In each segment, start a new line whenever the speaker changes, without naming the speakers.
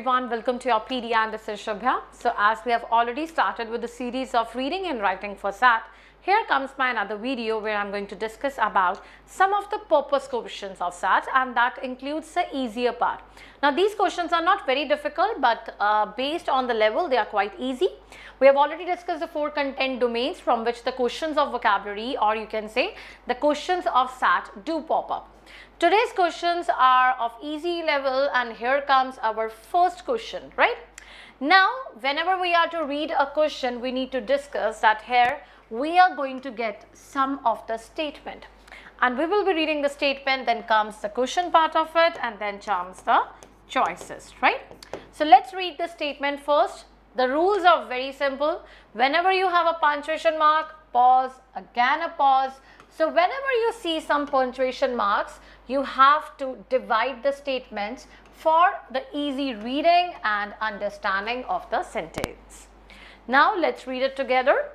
everyone, welcome to your PD and this is Shubhya. So as we have already started with the series of reading and writing for SAT, here comes my another video where I'm going to discuss about some of the purpose questions of SAT, and that includes the easier part. Now these questions are not very difficult, but based on the level they are quite easy. We have already discussed the 4 content domains from which the questions of vocabulary, or you can say the questions of SAT, do pop up. Today's questions are of easy level, and here comes our first question, right? Now, whenever we are to read a question, we need to discuss that here we are going to get some of the statement. And we will be reading the statement, then comes the question part of it, and then comes the choices, right? So, let's read the statement first. The rules are very simple. Whenever you have a punctuation mark, pause, again a pause. So, whenever you see some punctuation marks, you have to divide the statements for the easy reading and understanding of the sentence. Now, let's read it together.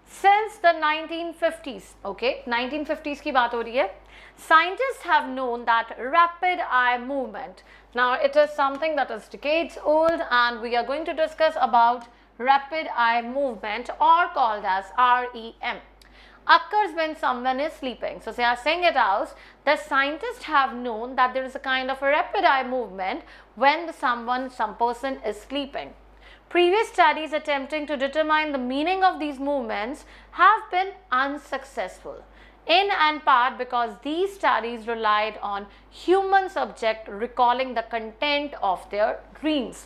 Since the 1950s, okay, 1950s की बात हो रही है, scientists have known that rapid eye movement. Now, it is something that is decades old, and we are going to discuss about rapid eye movement, or called as REM. Occurs when someone is sleeping. So, they are saying it out, the scientists have known that there is a kind of a rapid eye movement when some person is sleeping. Previous studies attempting to determine the meaning of these movements have been unsuccessful, in and part because these studies relied on human subject recalling the content of their dreams.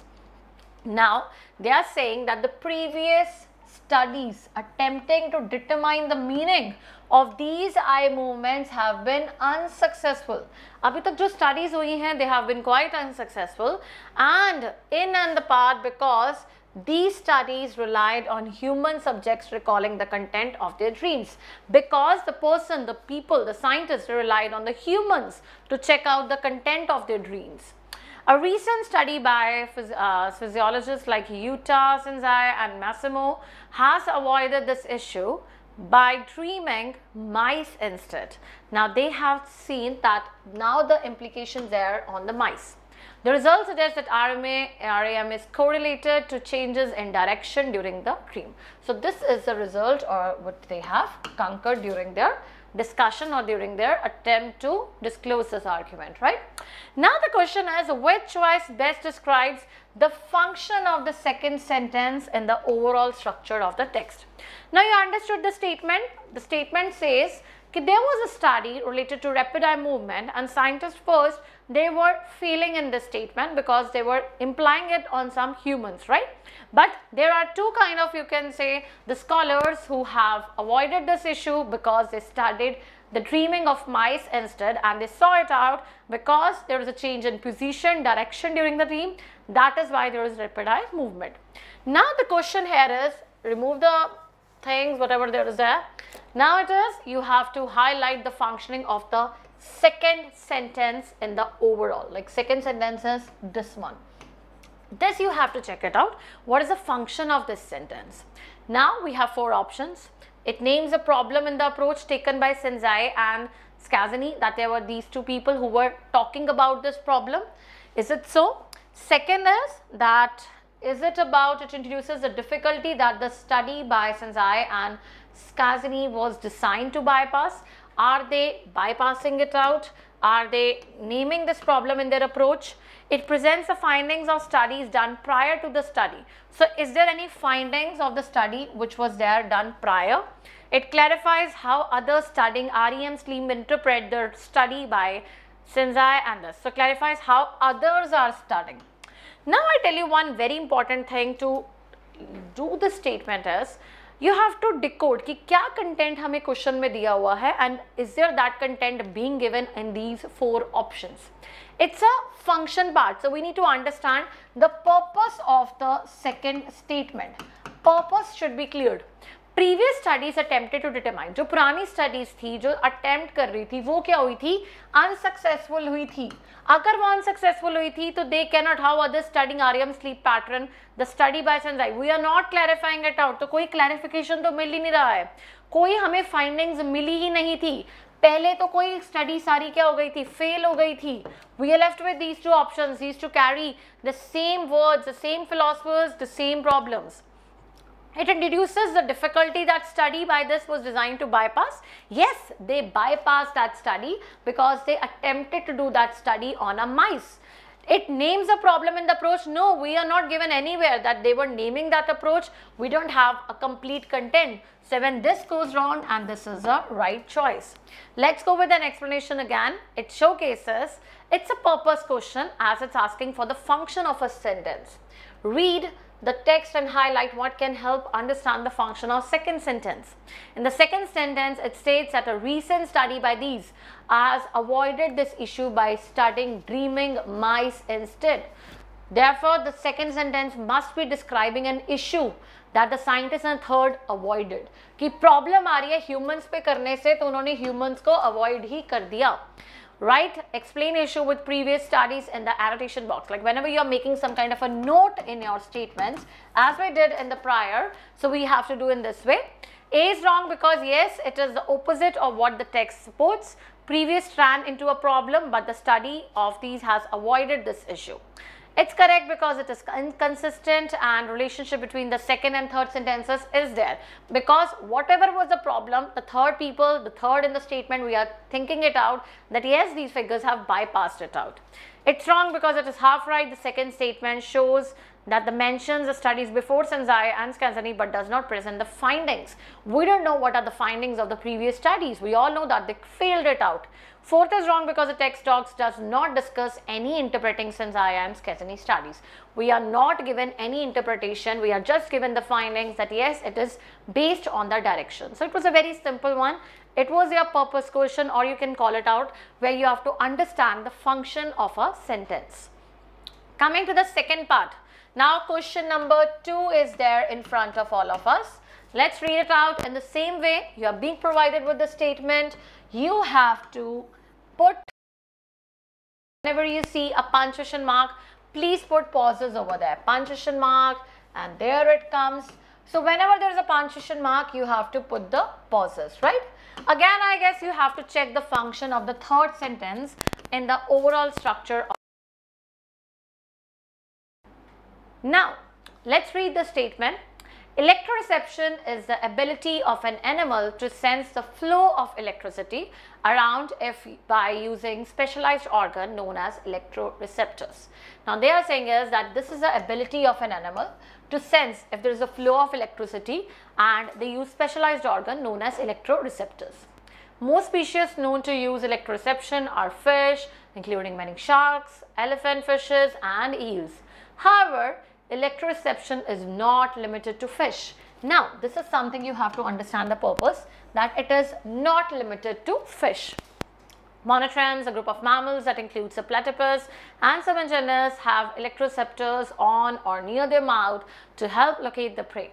Now, they are saying that the previous studies attempting to determine the meaning of these eye movements have been unsuccessful. अभी तक जो studies हुई हैं, they have been quite unsuccessful, and in and the part because these studies relied on human subjects recalling the content of their dreams. Because the person, the people, the scientists relied on the humans to check out the content of their dreams. A recent study by physiologists like Yuta, Senzai and Massimo has avoided this issue by dreaming mice instead. Now they have seen that now the implications there on the mice. The results suggest that REM is correlated to changes in direction during the dream. So this is the result, or what they have conquered during their discussion or during their attempt to disclose this argument, right? Now the question is, which choice best describes the function of the second sentence in the overall structure of the text? Now you understood the statement. The statement says that there was a study related to rapid eye movement, and scientists first they were failing in this statement because they were implying it on some humans, right? But there are two kind of, you can say, the scholars who have avoided this issue because they studied the dreaming of mice instead, and they saw it out because there is a change in position, direction during the dream. That is why there is rapid eye movement. Now the question here is, remove the things, whatever there is there. Now it is, you have to highlight the functioning of the second sentence in the overall, like second sentence is this one. This you have to check it out. What is the function of this sentence? Now we have 4 options. It names a problem in the approach taken by Senzai and Scazzini, that there were these 2 people who were talking about this problem. Is it so? Second is that, is it about, it introduces the difficulty that the study by Senzai and Scazzini was designed to bypass. Are they bypassing it out? Are they naming this problem in their approach? It presents the findings of studies done prior to the study. So, is there any findings of the study which was there done prior? It clarifies how others studying REM sleep interpret the study by Senzai and this. So, clarifies how others are studying. Now, I tell you one very important thing to do this statement is, you have to decode कि क्या content हमें question में दिया हुआ है, and is there that content being given in these 4 options. It's a function part, so we need to understand the purpose of the second statement. Purpose should be cleared. Previous studies attempted to determine, जो पुरानी studies थी, जो attempt कर रही थी, वो क्या हुई थी? Unsuccessful हुई थी. अगर वो unsuccessful हुई थी, तो they cannot, how others studying REM sleep pattern, the study by Senzai, we are not clarifying it out. तो कोई clarification तो मिल ही नहीं रहा है, कोई हमें findings मिली ही नहीं थी. पहले तो कोई स्टडी सारी क्या हो गई थी, फेल हो गई थी. We are left with these two options, these to carry the same words, the same philosophers, the same problems. It introduces the difficulty that study by this was designed to bypass. Yes, they bypassed that study because they attempted to do that study on a mice. It names a problem in the approach. No, we are not given anywhere that they were naming that approach. We don't have a complete content. So when this goes wrong, and this is a right choice. Let's go with an explanation again. It showcases, it's a purpose question as it's asking for the function of a sentence. Read the text and highlight what can help understand the function of second sentence. In the second sentence, it states that a recent study by these has avoided this issue by studying dreaming mice instead. Therefore, the second sentence must be describing an issue that the scientists in third avoided. कि problem आ रही है humans पे करने से, तो उन्होंने humans को avoid ही कर दिया. Right? Explain issue with previous studies in the annotation box. Like whenever you are making some kind of a note in your statements, as we did in the prior, so we have to do in this way. A is wrong because yes, it is the opposite of what the text supports. Previous ran into a problem, but the study of these has avoided this issue. It's correct because it is inconsistent and relationship between the second and third sentences is there. Because whatever was the problem, the third in the statement, we are thinking it out that yes, these figures have bypassed it out. It's wrong because it is half right. The second statement shows that the mentions the studies before Senzai and Scanzani but does not present the findings. We don't know what are the findings of the previous studies. We all know that they failed it out. Fourth is wrong because the text docs does not discuss any interpreting Senzai and Scanzani studies. We are not given any interpretation. We are just given the findings that yes, it is based on the direction. So it was a very simple one. It was your purpose question, or you can call it out, where you have to understand the function of a sentence. Coming to the second part. Now question number 2 is there in front of all of us. Let's read it out in the same way. You are being provided with the statement. You have to put, whenever you see a punctuation mark, please put pauses over there. Punctuation mark, and there it comes. So whenever there is a punctuation mark, you have to put the pauses, right? Again, I guess you have to check the function of the third sentence in the overall structure. Now, let's read the statement. Electroreception is the ability of an animal to sense the flow of electricity around by using specialized organ known as electroreceptors. Now, they are saying is that this is the ability of an animal to sense if there is a flow of electricity, and they use specialized organ known as electroreceptors. Most species known to use electroreception are fish, including many sharks, elephant fishes, and eels. However, electroreception is not limited to fish. Now, this is something you have to understand the purpose, that it is not limited to fish. Monotremes, a group of mammals that includes the platypus and some genus, have electroreceptors on or near their mouth to help locate the prey.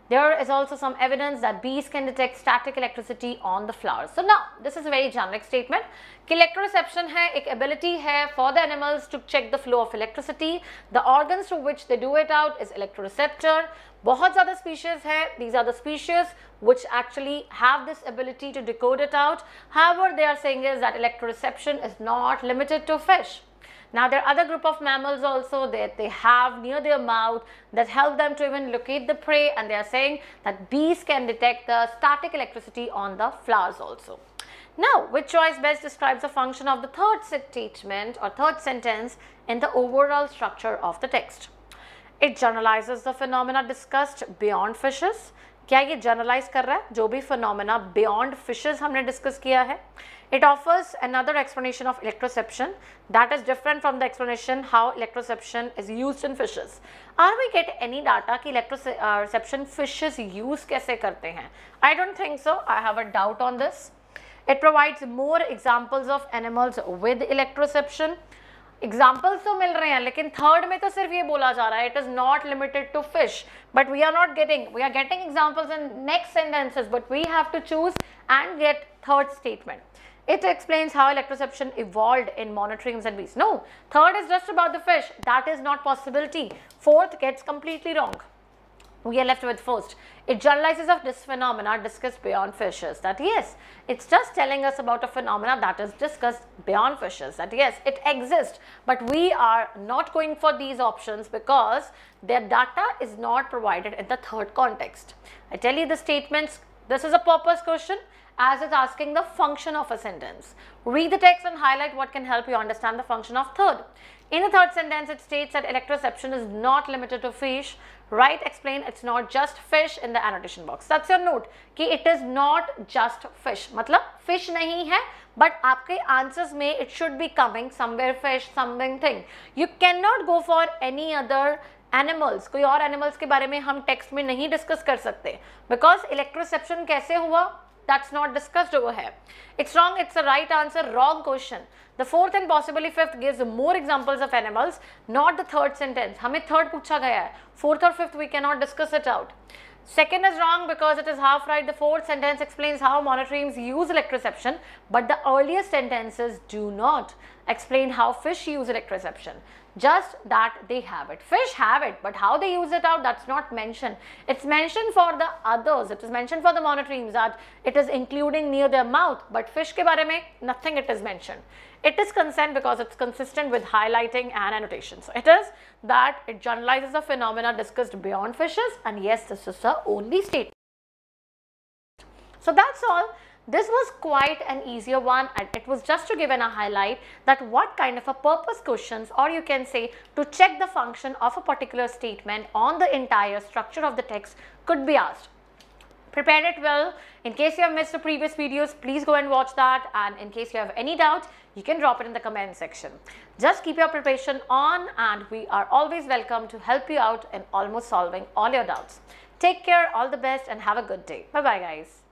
There is also some evidence that bees can detect static electricity on the flowers. So now, this is a very generic statement. कि electroreception है, एक ability है for the animals to check the flow of electricity. The organs through which they do it out is electroreceptor. बहुत ज़्यादा species है. These are the species which actually have this ability to decode it out. However, they are saying is that electroreception is not limited to fish. Now, there are other group of mammals also that they have near their mouth that help them to even locate the prey, and they are saying that bees can detect the static electricity on the flowers also. Now, which choice best describes the function of the third statement or third sentence in the overall structure of the text? It generalizes the phenomena discussed beyond fishes. क्या ये generalize कर रहा है जो भी phenomena beyond fishes हमने discuss किया है? It offers another explanation of electroreception that is different from the explanation how electroreception is used in fishes. Are we get any data कि electroreception fishes use कैसे करते हैं? I don't think so. I have a doubt on this. It provides more examples of animals with electroreception. Examples तो मिल रहे हैं, लेकिन third में तो सिर्फ ये बोला जा रहा है, it is not limited to fish. But we are getting examples in next sentences, but we have to choose and get third statement. It explains how electroreception evolved in monotremes and bees. No, third is just about the fish. That is not possibility. Fourth gets completely wrong. We are left with first. It generalizes of this phenomena discussed beyond fishes. That yes, it's just telling us about a phenomena that is discussed beyond fishes. That yes, it exists, but we are not going for these options because their data is not provided in the third context. I tell you the statements. This is a purpose question as it's asking the function of a sentence. Read the text and highlight what can help you understand the function of third. In the third sentence, it states that electroception is not limited to fish. Right, explain it's not just fish in the annotation box. That's your note कि it is not just fish. मतलब fish नहीं है, but आपके answers में it should be coming somewhere fish, something thing. You cannot go for any other animals. कोई और animals के बारे में हम text में नहीं discuss कर सकते. Because electroception कैसे हुआ? That's not discussed over here. It's wrong. It's the right answer. Wrong question. The fourth and possibly fifth gives more examples of animals, not the third sentence. हमें third पूछा गया है. Fourth or fifth we cannot discuss it out. Second is wrong because it is half right. The fourth sentence explains how monotremes use electroception, but the earlier sentences do not explain how fish use electroception. Just that they have it. Fish have it, but how they use it out, that's not mentioned. It's mentioned for the others. It is mentioned for the monotremes that it is including near their mouth, but fish ke bare mein nothing it is mentioned. It is consent because it's consistent with highlighting and annotation. So it is that it generalizes a phenomena discussed beyond fishes, and yes, this is the only statement. So that's all. This was quite an easier one, and it was just to give a highlight that what kind of a purpose questions, or you can say to check the function of a particular statement on the entire structure of the text could be asked. Prepare it well. In case you have missed the previous videos, please go and watch that, and in case you have any doubt, you can drop it in the comment section. Just keep your preparation on, and we are always welcome to help you out in almost solving all your doubts. Take care, all the best, and have a good day. Bye bye guys.